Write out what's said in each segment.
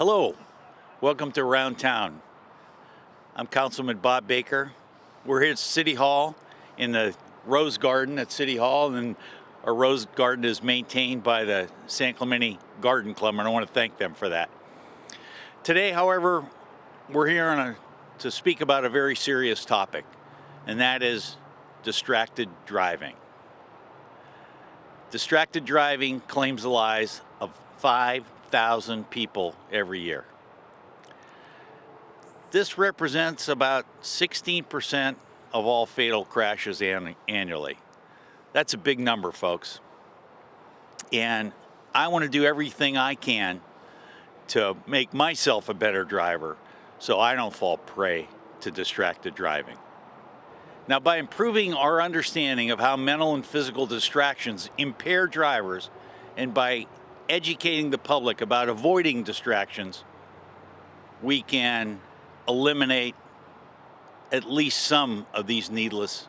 Hello, welcome to Around Town. I'm Councilman Bob Baker. We're here at City Hall in the Rose Garden at City Hall, and our Rose Garden is maintained by the San Clemente Garden Club, and I want to thank them for that. Today, however, we're here to speak about a very serious topic, and that is distracted driving. Distracted driving claims the lives of 5,000 people every year. This represents about 16% of all fatal crashes annually. That's a big number, folks. And I want to do everything I can to make myself a better driver so I don't fall prey to distracted driving. Now, by improving our understanding of how mental and physical distractions impair drivers, and by educating the public about avoiding distractions, we can eliminate at least some of these needless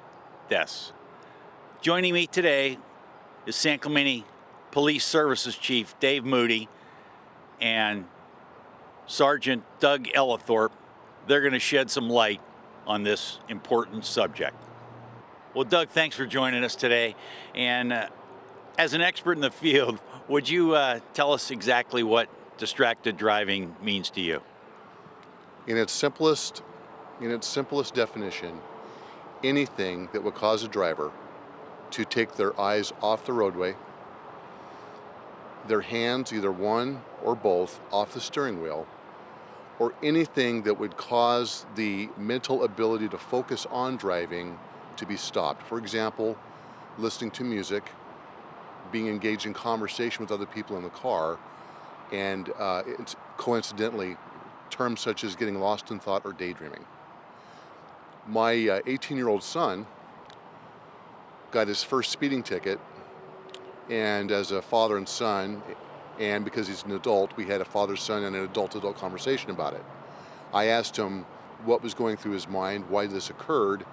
deaths. Joining me today is San Clemente Police Services Chief Dave Moody and Sergeant Doug Ellithorpe. They're going to shed some light on this important subject. Well, Doug, thanks for joining us today. And as an expert in the field, would you tell us exactly what distracted driving means to you? In its simplest definition, anything that would cause a driver to take their eyes off the roadway, their hands, either one or both, off the steering wheel, or anything that would cause the mental ability to focus on driving to be stopped. For example, listening to music, being engaged in conversation with other people in the car, and it's coincidentally terms such as getting lost in thought or daydreaming. My 18-year-old son got his first speeding ticket, and as a father and son, and because he's an adult, we had a father-son and an adult-adult conversation about it. I asked him what was going through his mind, why this occurred,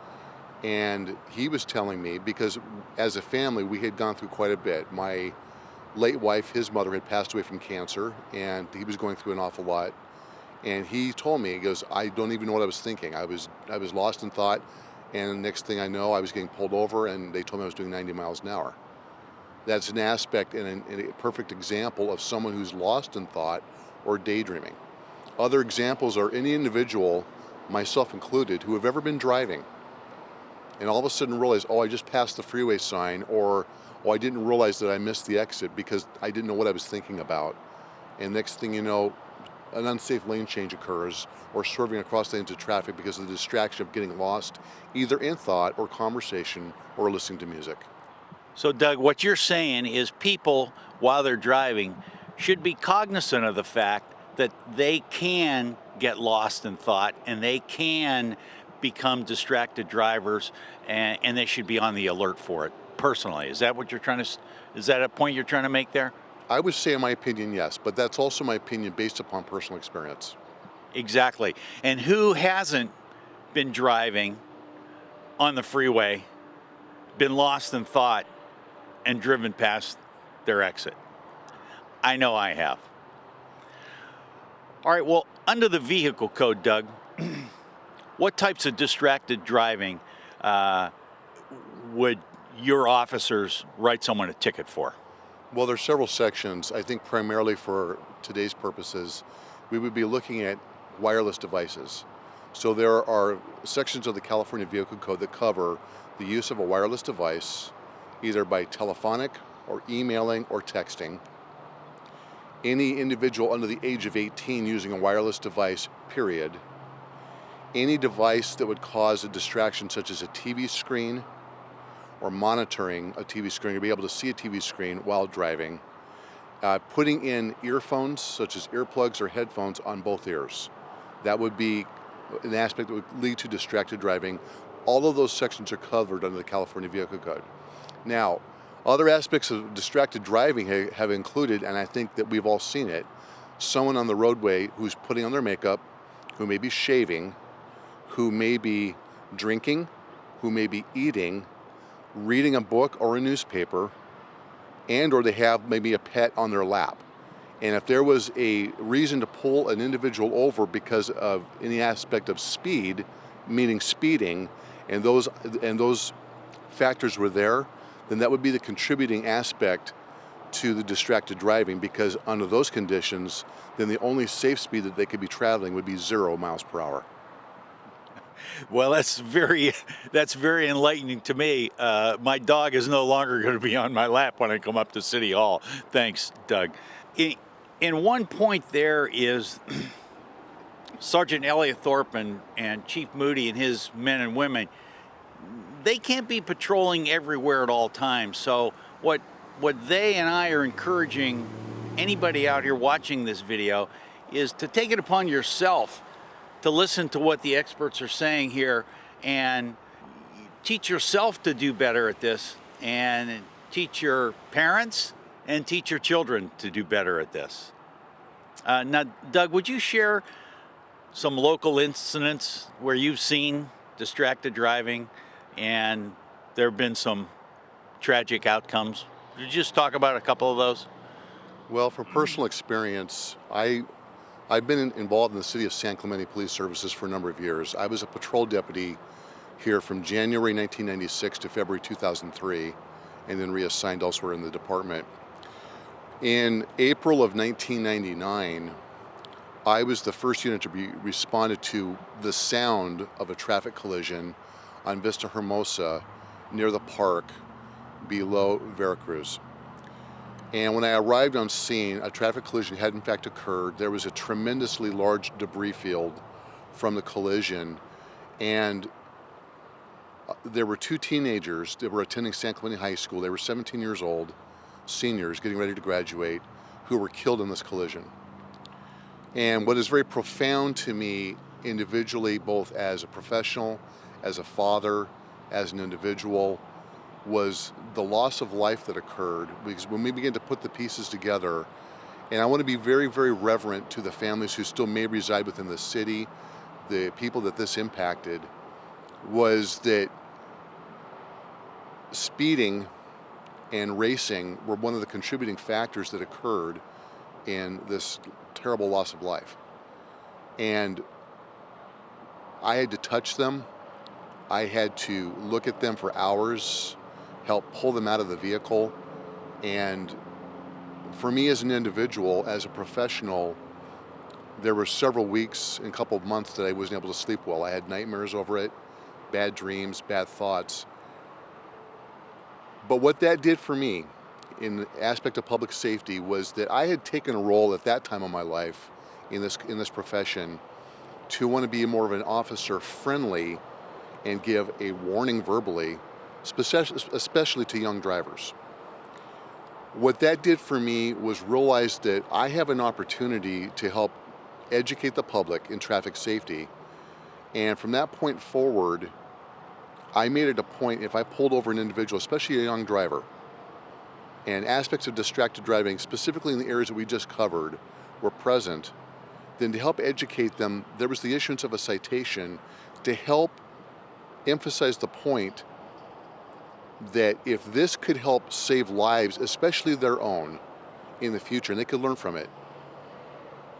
and he was telling me, because as a family we had gone through quite a bit. My late wife, his mother, had passed away from cancer, and he was going through an awful lot. And he told me, he goes, I don't even know what I was thinking. I was lost in thought, and the next thing I know, I was getting pulled over, and they told me I was doing 90 miles an hour. That's an aspect and a perfect example of someone who's lost in thought or daydreaming. Other examples are any individual, myself included, who have ever been driving and all of a sudden realize, oh, I just passed the freeway sign, or, oh, I didn't realize that I missed the exit because I didn't know what I was thinking about. And next thing you know, an unsafe lane change occurs, or swerving across lanes of traffic because of the distraction of getting lost, either in thought or conversation or listening to music. So, Doug, what you're saying is people, while they're driving, should be cognizant of the fact that they can get lost in thought and they can become distracted drivers, and they should be on the alert for it personally. Is that what you're trying to, is that a point you're trying to make there? I would say in my opinion, yes, but that's also my opinion based upon personal experience. Exactly. And who hasn't been driving on the freeway, been lost in thought, and driven past their exit? I know I have. All right, well, under the vehicle code, Doug, what types of distracted driving would your officers write someone a ticket for? Well, there's several sections. I think primarily for today's purposes, we would be looking at wireless devices. So there are sections of the California Vehicle Code that cover the use of a wireless device, either by telephonic or emailing or texting. Any individual under the age of 18 using a wireless device, period. Any device that would cause a distraction such as a TV screen, or monitoring a TV screen, to be able to see a TV screen while driving, putting in earphones such as earplugs or headphones on both ears. That would be an aspect that would lead to distracted driving. All of those sections are covered under the California Vehicle Code. Now, other aspects of distracted driving have included, and I think that we've all seen it, someone on the roadway who's putting on their makeup, who may be shaving, who may be drinking, who may be eating, reading a book or a newspaper, and or they have maybe a pet on their lap. And if there was a reason to pull an individual over because of any aspect of speed, meaning speeding, and those factors were there, then that would be the contributing aspect to the distracted driving, because under those conditions, then the only safe speed that they could be traveling would be 0 miles per hour. Well, that's very enlightening to me. My dog is no longer going to be on my lap when I come up to City Hall. Thanks, Doug. In one point there is Sergeant Elliot Thorpe and Chief Moody and his men and women, they can't be patrolling everywhere at all times. So what they and I are encouraging anybody out here watching this video is to take it upon yourself to listen to what the experts are saying here and teach yourself to do better at this, and teach your parents and teach your children to do better at this. Now, Doug, would you share some local incidents where you've seen distracted driving and there have been some tragic outcomes? Could you just talk about a couple of those? Well, from personal experience, I've been involved in the City of San Clemente Police Services for a number of years. I was a patrol deputy here from January 1996 to February 2003, and then reassigned elsewhere in the department. In April of 1999, I was the first unit to be responded to the sound of a traffic collision on Vista Hermosa near the park below Veracruz. And when I arrived on scene, a traffic collision had in fact occurred. There was a tremendously large debris field from the collision, and there were 2 teenagers that were attending San Clemente High School. They were 17 years old, seniors getting ready to graduate, who were killed in this collision. And what is very profound to me individually, both as a professional, as a father, as an individual, was the loss of life that occurred. Because when we begin to put the pieces together, and I want to be very, very reverent to the families who still may reside within the city, the people that this impacted, was that speeding and racing were one of the contributing factors that occurred in this terrible loss of life. And I had to touch them. I had to look at them for hours, help pull them out of the vehicle. And for me as an individual, as a professional, there were several weeks and a couple of months that I wasn't able to sleep well. I had nightmares over it, bad dreams, bad thoughts. But what that did for me in the aspect of public safety was that I had taken a role at that time of my life in this profession to want to be more of an officer friendly and give a warning verbally, especially to young drivers. What that did for me was realize that I have an opportunity to help educate the public in traffic safety. And from that point forward, I made it a point, if I pulled over an individual, especially a young driver, and aspects of distracted driving, specifically in the areas that we just covered, were present, then to help educate them, there was the issuance of a citation to help emphasize the point that if this could help save lives, especially their own, in the future, and they could learn from it,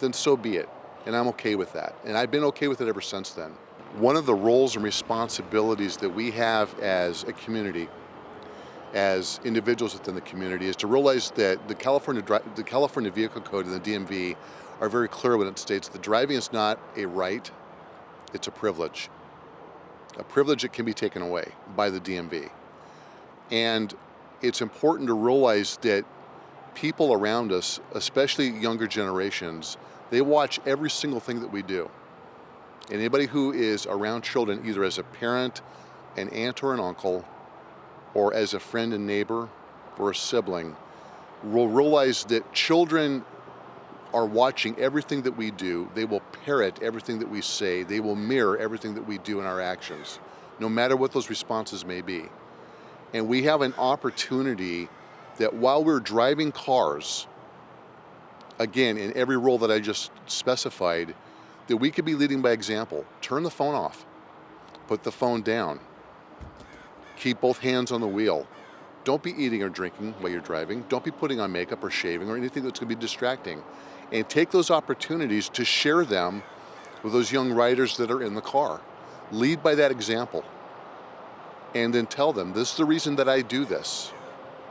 then so be it. And I'm okay with that. And I've been okay with it ever since then. One of the roles and responsibilities that we have as a community, as individuals within the community, is to realize that the California Vehicle Code and the DMV are very clear when it states that driving is not a right, it's a privilege. A privilege that can be taken away by the DMV. And it's important to realize that people around us, especially younger generations, they watch every single thing that we do. And anybody who is around children, either as a parent, an aunt or an uncle, or as a friend and neighbor, or a sibling, will realize that children are watching everything that we do. They will parrot everything that we say. They will mirror everything that we do in our actions, no matter what those responses may be. And we have an opportunity that while we're driving cars, again, in every role that I just specified, that we could be leading by example. Turn the phone off, put the phone down, keep both hands on the wheel, Don't be eating or drinking while you're driving. Don't be putting on makeup or shaving or anything that's going to be distracting. And take those opportunities to share them with those young riders that are in the car. Lead by that example. And then tell them, this is the reason that I do this,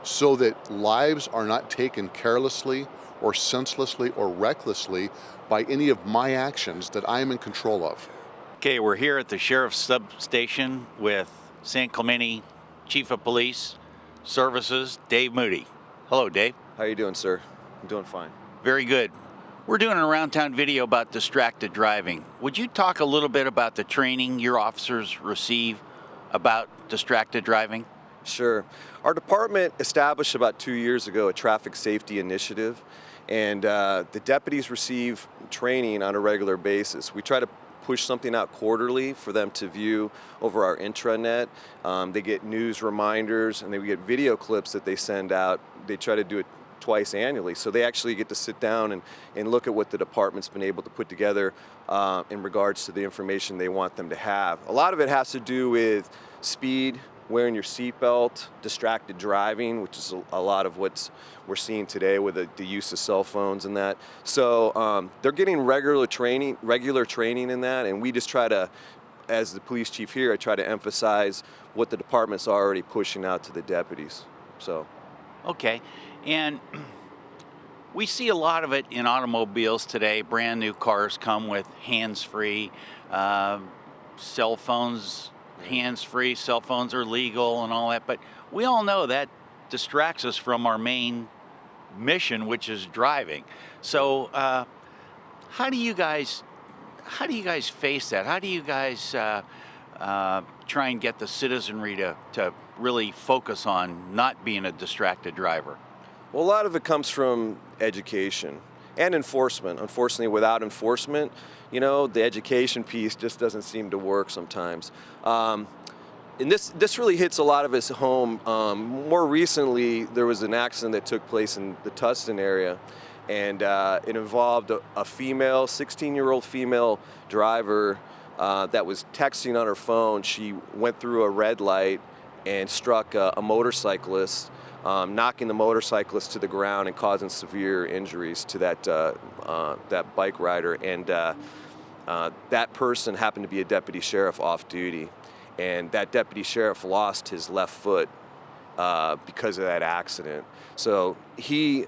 so that lives are not taken carelessly or senselessly or recklessly by any of my actions that I am in control of. Okay, we're here at the Sheriff's Substation with San Clemente Chief of Police Services, Dave Moody. Hello, Dave. How you doing, sir? I'm doing fine. Very good. We're doing an around town video about distracted driving. Would you talk a little bit about the training your officers receive about distracted driving? Sure. Our department established about 2 years ago a traffic safety initiative, and the deputies receive training on a regular basis. We try to push something out quarterly for them to view over our intranet. They get news reminders, and they get video clips that they send out. They try to do it twice annually, so they actually get to sit down and look at what the department's been able to put together in regards to the information they want them to have. A lot of it has to do with speed, wearing your seatbelt, distracted driving, which is a lot of what we're seeing today with the use of cell phones and that. So they're getting regular training in that, and we just try to, as the police chief here, I try to emphasize what the department's already pushing out to the deputies. So. Okay, and we see a lot of it in automobiles today. Brand new cars come with hands-free, cell phones. Hands-free cell phones are legal and all that, but we all know that distracts us from our main mission, which is driving. So how do you guys face that? How do you guys try and get the citizenry to really focus on not being a distracted driver? Well, a lot of it comes from education and enforcement. Unfortunately, without enforcement, the education piece just doesn't seem to work sometimes. And this really hits a lot of us home. More recently, there was an accident that took place in the Tustin area, and it involved a female, 16-year-old female driver that was texting on her phone. She went through a red light and struck a motorcyclist, knocking the motorcyclist to the ground and causing severe injuries to that bike rider. And that person happened to be a deputy sheriff off duty, and that deputy sheriff lost his left foot because of that accident. So he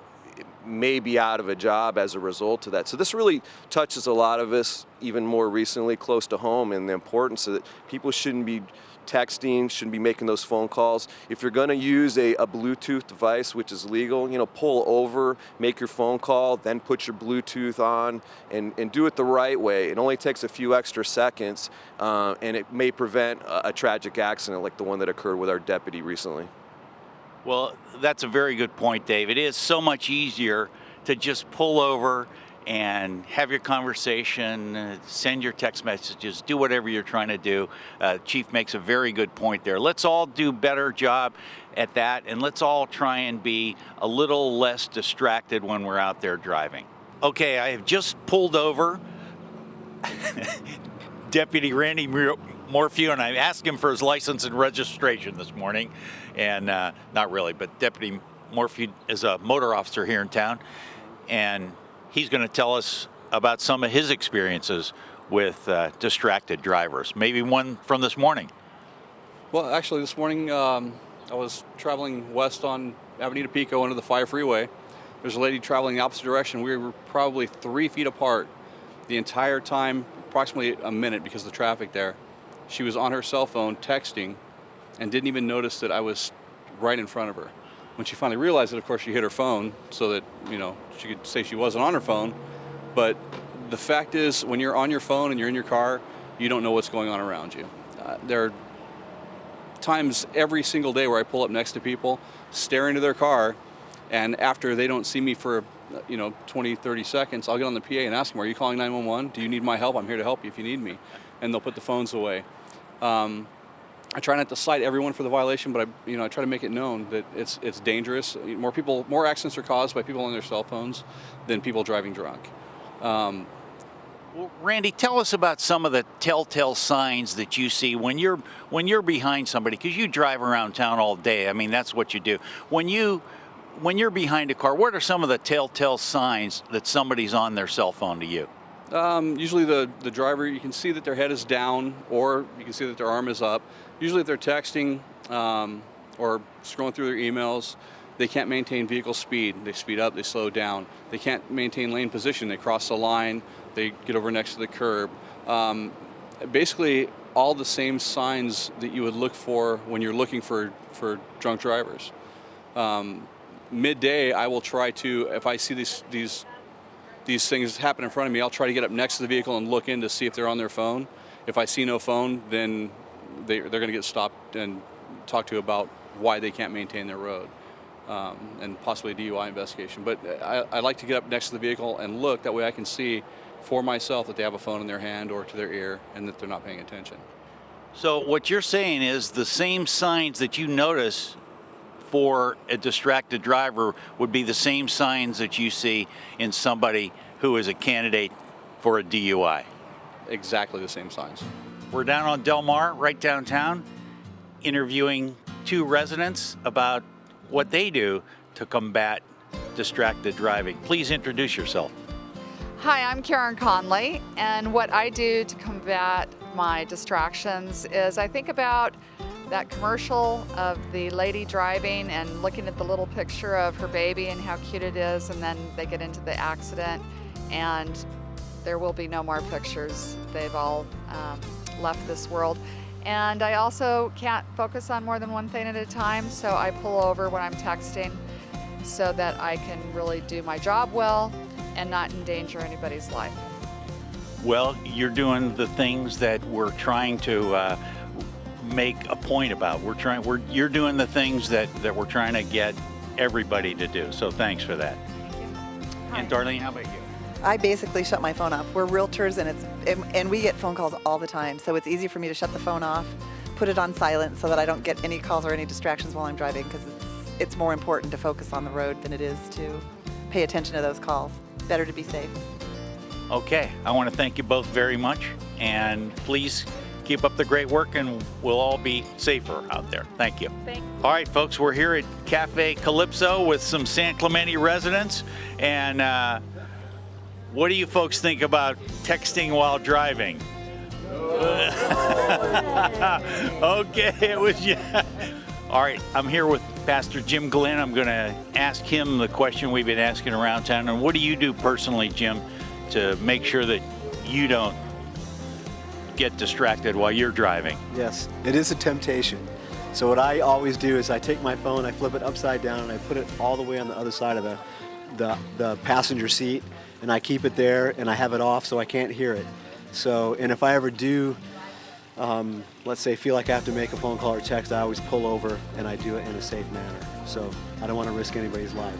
may be out of a job as a result of that. So this really touches a lot of us, even more recently, close to home, and the importance that people shouldn't be texting, shouldn't be making those phone calls. If you're going to use a Bluetooth device, which is legal, pull over, make your phone call, then put your Bluetooth on, and do it the right way. It only takes a few extra seconds, and it may prevent a tragic accident like the one that occurred with our deputy recently. Well, that's a very good point, Dave. It is so much easier to just pull over and have your conversation, send your text messages, do whatever you're trying to do. Chief makes a very good point there. Let's all do a better job at that, and let's all try and be a little less distracted when we're out there driving. Okay, I have just pulled over Deputy Randy Morphew, and I asked him for his license and registration this morning. And not really, but Deputy Morphew is a motor officer here in town, and he's going to tell us about some of his experiences with distracted drivers. Maybe one from this morning. Well, actually, this morning I was traveling west on Avenida Pico into the 5 freeway. There's a lady traveling the opposite direction. We were probably 3 feet apart the entire time, approximately a minute because of the traffic there. She was on her cell phone texting and didn't even notice that I was right in front of her. When she finally realized it, of course, she hit her phone so that, she could say she wasn't on her phone. But the fact is, when you're on your phone and you're in your car, you don't know what's going on around you. There are times every single day where I pull up next to people, stare into their car, and after they don't see me for 20, 30 seconds, I'll get on the PA and ask them, are you calling 911? Do you need my help? I'm here to help you if you need me. And they'll put the phones away. I try not to cite everyone for the violation, but I try to make it known that it's dangerous. More accidents are caused by people on their cell phones than people driving drunk. Well, Randy, tell us about some of the telltale signs that you see when you're behind somebody, because you drive around town all day. I mean, that's what you do. When you're behind a car, what are some of the telltale signs that somebody's on their cell phone to you? Usually the driver, you can see that their head is down, or you can see that their arm is up. Usually if they're texting or scrolling through their emails, they can't maintain vehicle speed. They speed up, they slow down. They can't maintain lane position. They cross the line, they get over next to the curb. Basically, all the same signs that you would look for when you're looking for drunk drivers. Midday, I will try to, if I see these things happen in front of me, I'll try to get up next to the vehicle and look in to see if they're on their phone. If I see no phone, then they're going to get stopped and talked to about why they can't maintain their road, and possibly a DUI investigation. But I like to get up next to the vehicle and look. That way I can see for myself that they have a phone in their hand or to their ear and that they're not paying attention. So what you're saying is the same signs that you notice for a distracted driver would be the same signs that you see in somebody who is a candidate for a DUI. Exactly the same signs. We're down on Del Mar, right downtown, interviewing two residents about what they do to combat distracted driving. Please introduce yourself. Hi, I'm Karen Conley, and what I do to combat my distractions is I think about that commercial of the lady driving and looking at the little picture of her baby and how cute it is, and then they get into the accident and there will be no more pictures. They've all left this world. And I also can't focus on more than one thing at a time, so I pull over when I'm texting so that I can really do my job well and not endanger anybody's life. Well, you're doing the things that we're trying to make a point about. You're doing the things that we're trying to get everybody to do. So thanks for that. Hi. And Darlene, how about you? I basically shut my phone off. We're realtors, and we get phone calls all the time, so it's easy for me to shut the phone off, put it on silent so that I don't get any calls or any distractions while I'm driving, because it's more important to focus on the road than it is to pay attention to those calls. Better to be safe. Okay, I want to thank you both very much, and please keep up the great work, and we'll all be safer out there. Thank you. Thank you. All right, folks, we're here at Cafe Calypso with some San Clemente residents, and what do you folks think about texting while driving? Okay, it was yeah. All right, I'm here with Pastor Jim Glenn. I'm going to ask him the question we've been asking around town. And what do you do personally, Jim, to make sure that you don't get distracted while you're driving? Yes, it is a temptation. So what I always do is I take my phone, I flip it upside down, and I put it all the way on the other side of the passenger seat, and I keep it there, and I have it off so I can't hear it. So, and if I ever do, let's say, feel like I have to make a phone call or text, I always pull over and I do it in a safe manner. So I don't want to risk anybody's life.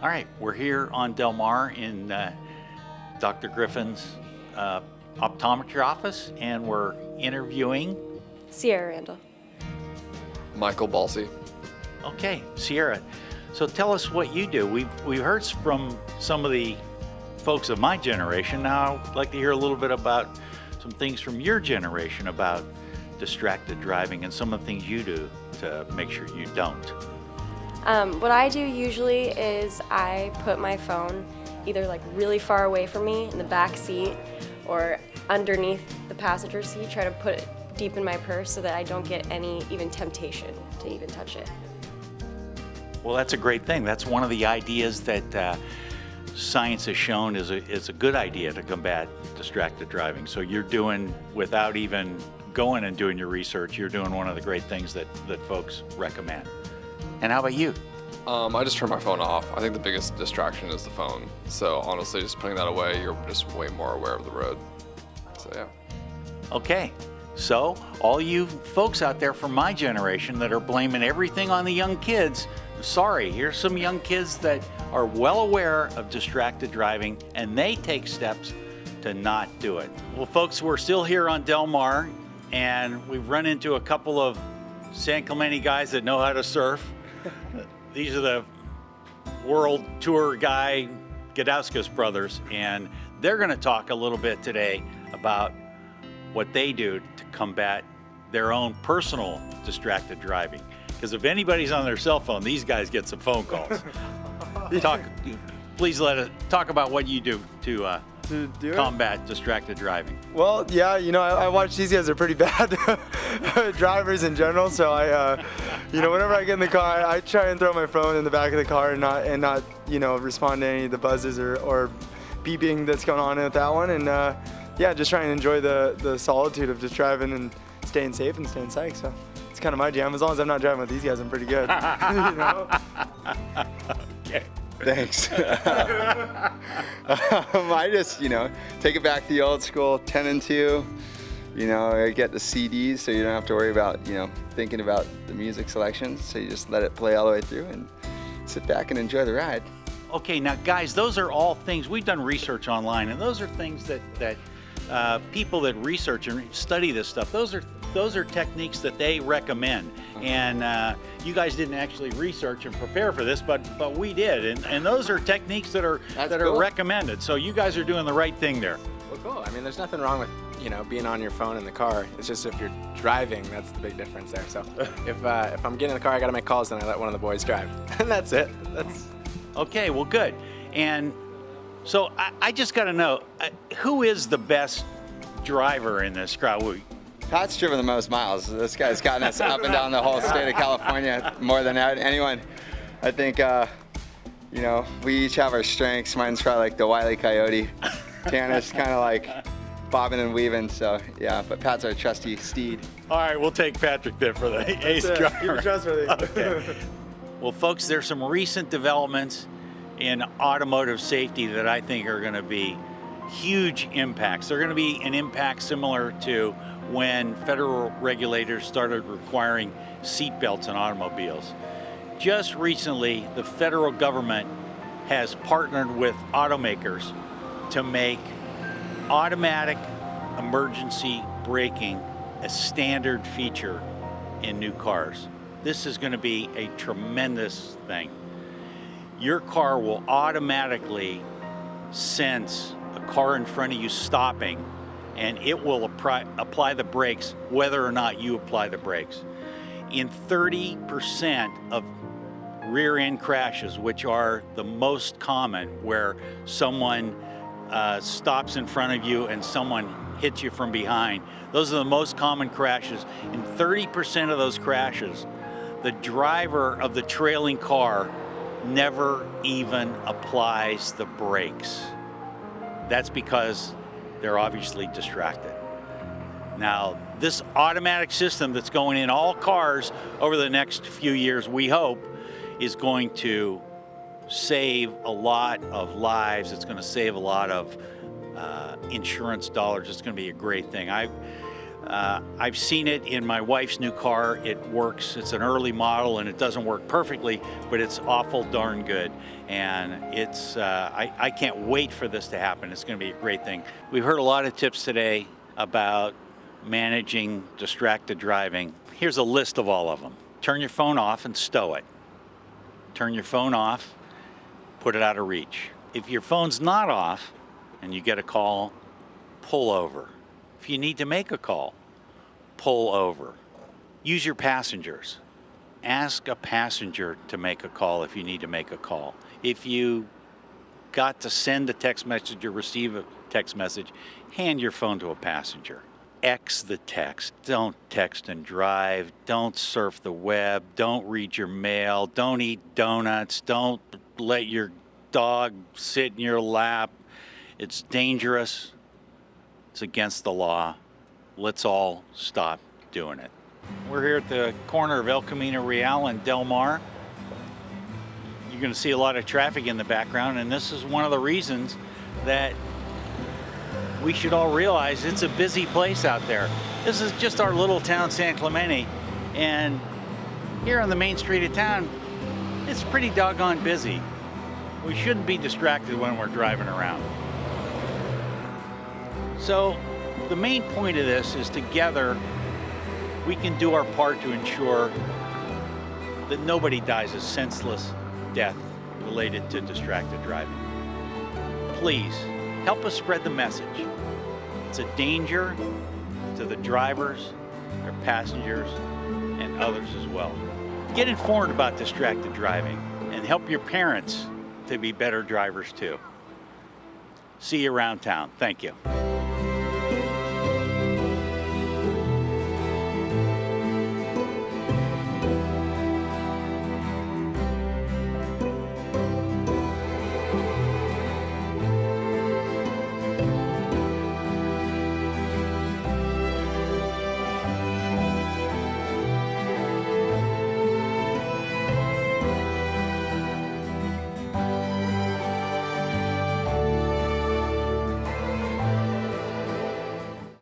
All right, we're here on Del Mar in Dr. Griffin's optometry office, and we're interviewing Sierra Randall. Michael Balsey. Okay, Sierra. So tell us what you do. We've heard from some of the folks of my generation. Now I'd like to hear a little bit about some things from your generation about distracted driving and some of the things you do to make sure you don't. What I do usually is I put my phone either like really far away from me in the back seat or underneath the passenger seat, try to put it deep in my purse so that I don't get any even temptation to even touch it. Well, that's a great thing. That's one of the ideas that science has shown is a good idea to combat distracted driving. So you're doing, without even going and doing your research, you're doing one of the great things that folks recommend. And how about you? I just turn my phone off. I think the biggest distraction is the phone. So honestly, just putting that away, you're just way more aware of the road. So yeah. Okay, so all you folks out there from my generation that are blaming everything on the young kids, sorry, here's some young kids that are well aware of distracted driving, and they take steps to not do it. Well, folks, we're still here on Del Mar, and we've run into a couple of San Clemente guys that know how to surf. These are the world tour guy Gadauskas brothers, and they're going to talk a little bit today about what they do to combat their own personal distracted driving. Because if anybody's on their cell phone, these guys get some phone calls. Please talk about what you do to do combat distracted driving. Well, yeah, I watch these guys are pretty bad drivers in general. So I, whenever I get in the car, I try and throw my phone in the back of the car and not respond to any of the buzzes or beeping that's going on with that one. And yeah, just try and enjoy the solitude of just driving and staying safe and staying psyched. So it's kind of my jam. As long as I'm not driving with these guys, I'm pretty good. Okay. Thanks. I just, take it back to the old school, 10 and 2. I get the CDs so you don't have to worry about, thinking about the music selections. So you just let it play all the way through and sit back and enjoy the ride. Okay, now guys, those are all things, we've done research online, and those are things that people that research and study this stuff, those are techniques that they recommend. And you guys didn't actually research and prepare for this, but we did. And those are techniques that are cool. recommended. So you guys are doing the right thing there. Well, cool. I mean, there's nothing wrong with being on your phone in the car. It's just if you're driving, that's the big difference there. So if I'm getting in the car, I got to make calls, then I let one of the boys drive, and that's it. Okay, well, good. And so I just got to know, who is the best driver in this crowd? Pat's driven the most miles. This guy's gotten us up and down the whole state of California more than anyone. I think, we each have our strengths. Mine's probably like the Wile E. Coyote. Tanner's kind of like bobbing and weaving, so yeah, but Pat's our trusty steed. All right, we'll take Patrick then for the ace driver. Keep it trustworthy. Okay. Well, folks, there's some recent developments in automotive safety that I think are going to be huge impacts. They're going to be an impact similar to when federal regulators started requiring seat belts in automobiles. Just recently, the federal government has partnered with automakers to make automatic emergency braking a standard feature in new cars. This is going to be a tremendous thing. Your car will automatically sense a car in front of you stopping, and it will apply the brakes whether or not you apply the brakes. In 30% of rear-end crashes, which are the most common, where someone stops in front of you and someone hits you from behind, those are the most common crashes. In 30% of those crashes, the driver of the trailing car never even applies the brakes. That's because they're obviously distracted. Now, this automatic system that's going in all cars over the next few years, we hope, is going to save a lot of lives. It's going to save a lot of insurance dollars. It's going to be a great thing. I've seen it in my wife's new car. It works. It's an early model, and it doesn't work perfectly, but it's awful darn good. And it's I can't wait for this to happen. It's going to be a great thing. We've heard a lot of tips today about managing distracted driving. Here's a list of all of them. Turn your phone off and stow it. Turn your phone off, put it out of reach. If your phone's not off and you get a call, pull over. If you need to make a call, pull over. Use your passengers. Ask a passenger to make a call if you need to make a call. If you got to send a text message or receive a text message, hand your phone to a passenger. X the text. Don't text and drive. Don't surf the web. Don't read your mail. Don't eat donuts. Don't let your dog sit in your lap. It's dangerous. It's against the law. Let's all stop doing it. We're here at the corner of El Camino Real and Del Mar. You're going to see a lot of traffic in the background, and this is one of the reasons that we should all realize it's a busy place out there. This is just our little town, San Clemente, and here on the main street of town, it's pretty doggone busy. We shouldn't be distracted when we're driving around. So the main point of this is together we can do our part to ensure that nobody dies a senseless death related to distracted driving. please help us spread the message. It's a danger to the drivers, their passengers, and others as well. Get informed about distracted driving and help your parents to be better drivers too. See you around town. Thank you.